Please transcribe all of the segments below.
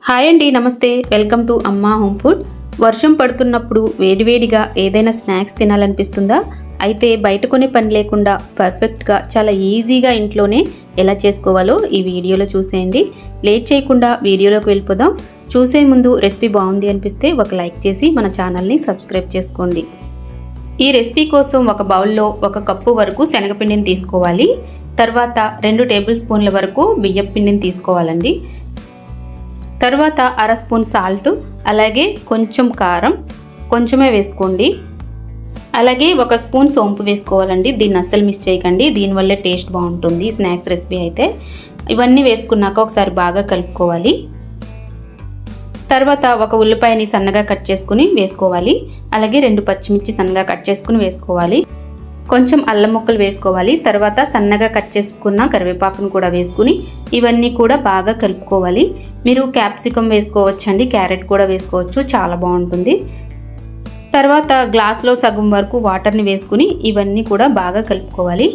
Hi అండి, నమస్తే. Welcome to అమ్మా హోమ్ ఫుడ్. వర్షం పడుతున్నప్పుడు వేడివేడిగా ఏదైనా స్నాక్స్ తినాలనిపిస్తుందా? అయితే బయట కొనే పని లేకుండా పర్ఫెక్ట్గా చాలా ఈజీగా ఇంట్లోనే ఎలా చేసుకోవాలో ఈ వీడియోలో చూసేయండి. లేట్ చేయకుండా వీడియోలోకి వెళ్ళిపోదాం. చూసే ముందు రెసిపీ బాగుంది అనిపిస్తే ఒక లైక్ చేసి మన ఛానల్ని సబ్స్క్రైబ్ చేసుకోండి. ఈ రెసిపీ కోసం ఒక బౌల్లో 1 కప్పు వరకు శనగపిండిని తీసుకోవాలి. తర్వాత 2 టేబుల్ స్పూన్ల వరకు బియ్యం పిండిని తీసుకోవాలండి. తర్వాత 1/2 స్పూన్ సాల్ట్, అలాగే కొంచెం కారం, కొంచెమే వేసుకోండి. అలాగే 1 స్పూన్ సోంపు వేసుకోవాలండి. దీన్ని అస్సలు మిస్ చేయకండి, దీనివల్లే టేస్ట్ బాగుంటుంది స్నాక్స్ రెసిపీ అయితే. ఇవన్నీ వేసుకున్నాక ఒకసారి బాగా కలుపుకోవాలి. తర్వాత 1 ఉల్లిపాయని సన్నగా కట్ చేసుకుని వేసుకోవాలి. అలాగే 2 పచ్చిమిర్చి సన్నగా కట్ చేసుకుని వేసుకోవాలి. కొంచెం అల్లం ముక్కలు వేసుకోవాలి. తర్వాత సన్నగా కట్ చేసుకున్న కరివేపాకును కూడా వేసుకుని ఇవన్నీ కూడా బాగా కలుపుకోవాలి. మీరు క్యాప్సికమ్ వేసుకోవచ్చండి, క్యారెట్ కూడా వేసుకోవచ్చు, చాలా బాగుంటుంది. తర్వాత గ్లాస్లో సగం వరకు వాటర్ని వేసుకుని ఇవన్నీ కూడా బాగా కలుపుకోవాలి.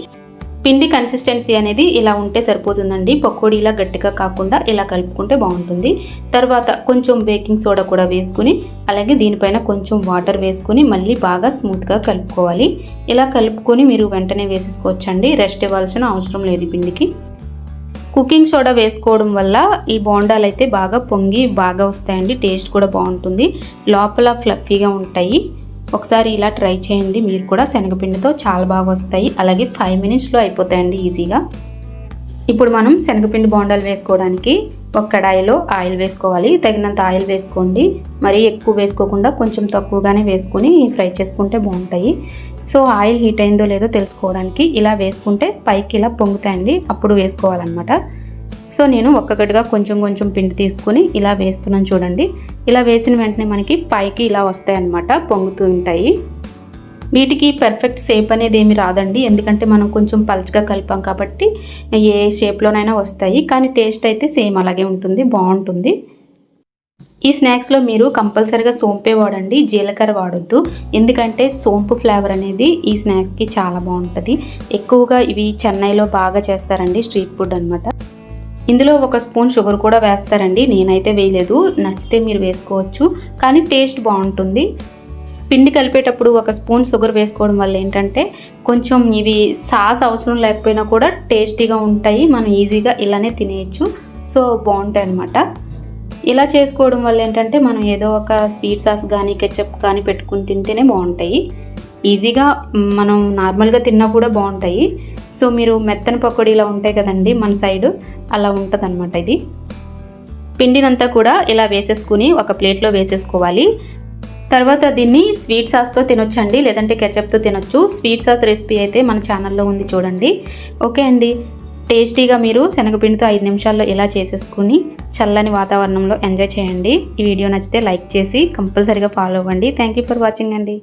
పిండి కన్సిస్టెన్సీ అనేది ఇలా ఉంటే సరిపోతుందండి. పకోడీలా గట్టిగా కాకుండా ఇలా కలుపుకుంటే బాగుంటుంది. తర్వాత కొంచెం బేకింగ్ సోడా కూడా వేసుకుని అలాగే దీనిపైన కొంచెం వాటర్ వేసుకుని మళ్ళీ బాగా స్మూత్గా కలుపుకోవాలి. ఇలా కలుపుకొని మీరు వెంటనే వేసేసుకోవచ్చండి, రెస్ట్ ఇవ్వాల్సిన అవసరం లేదు పిండికి. కుకింగ్ సోడా వేసుకోవడం వల్ల ఈ బోండాలు అయితే బాగా పొంగి బాగా వస్తాయండి, టేస్ట్ కూడా బాగుంటుంది, లోపల ఫ్లఫీగా ఉంటాయి. ఒకసారి ఇలా ట్రై చేయండి మీరు కూడా. శనగపిండితో చాలా బాగా వస్తాయి, అలాగే 5 మినిట్స్లో అయిపోతాయండి ఈజీగా. ఇప్పుడు మనం శనగపిండి బోండాలు వేసుకోవడానికి ఒక కడాయిలో ఆయిల్ వేసుకోవాలి. తగినంత ఆయిల్ వేసుకోండి, మరీ ఎక్కువ వేసుకోకుండా కొంచెం తక్కువగానే వేసుకుని ఫ్రై చేసుకుంటే బాగుంటాయి. సో ఆయిల్ హీట్ అయిందో లేదో తెలుసుకోవడానికి ఇలా వేసుకుంటే పైకి ఇలా పొంగుతాయండి, అప్పుడు వేసుకోవాలన్నమాట. సో నేను ఒక్కొక్కటిగా కొంచెం కొంచెం పిండి తీసుకుని ఇలా వేస్తున్నాను చూడండి. ఇలా వేసిన వెంటనే మనకి పైకి ఇలా వస్తాయి అన్నమాట, పొంగుతూ ఉంటాయి. వీటికి పర్ఫెక్ట్ షేప్ అనేది ఏమి రాదండి, ఎందుకంటే మనం కొంచెం పల్చగా కలిపాం కాబట్టి ఏ షేప్లోనైనా వస్తాయి, కానీ టేస్ట్ అయితే సేమ్ అలాగే ఉంటుంది, బాగుంటుంది. ఈ స్నాక్స్లో మీరు కంపల్సరీగా సోంపే వాడండి, జీలకర్ర వాడొద్దు, ఎందుకంటే సోంపు ఫ్లేవర్ అనేది ఈ స్నాక్స్కి చాలా బాగుంటుంది. ఎక్కువగా ఇవి చెన్నైలో బాగా చేస్తారండి, స్ట్రీట్ ఫుడ్ అనమాట. ఇందులో 1 స్పూన్ షుగర్ కూడా వేస్తారండి, నేనైతే వేయలేదు, నచ్చితే మీరు వేసుకోవచ్చు, కానీ టేస్ట్ బాగుంటుంది. పిండి కలిపేటప్పుడు 1 స్పూన్ షుగర్ వేసుకోవడం వల్ల ఏంటంటే కొంచెం ఇవి సాస్ అవసరం లేకపోయినా కూడా టేస్టీగా ఉంటాయి, మనం ఈజీగా ఇలానే తినేయచ్చు. సో బాగుంటాయి అన్నమాట. ఇలా చేసుకోవడం వల్ల ఏంటంటే మనం ఏదో ఒక స్వీట్ సాస్ కానీ కెచప్ కానీ పెట్టుకుని తింటేనే బాగుంటాయి, ఈజీగా మనం నార్మల్గా తిన్నా కూడా బాగుంటాయి. సో మీరు మెత్తని పకోడీలా ఉంటాయి కదండి మన సైడు, అలా ఉంటుంది అనమాట. ఇది పిండినంతా కూడా ఇలా వేసేసుకుని ఒక ప్లేట్లో వేసేసుకోవాలి. తర్వాత దీన్ని స్వీట్ సాస్తో తినొచ్చండి, లేదంటే కెచప్తో తినొచ్చు. స్వీట్ సాస్ రెసిపీ అయితే మన ఛానల్లో ఉంది చూడండి. ఓకే అండి, టేస్టీగా మీరు శనగపిండితో 5 నిమిషాల్లో ఇలా చేసేసుకుని చల్లని వాతావరణంలో ఎంజాయ్ చేయండి. ఈ వీడియో నచ్చితే లైక్ చేసి కంపల్సరీగా ఫాలో అవ్వండి. థ్యాంక్ యూ ఫర్ వాచింగ్ అండి.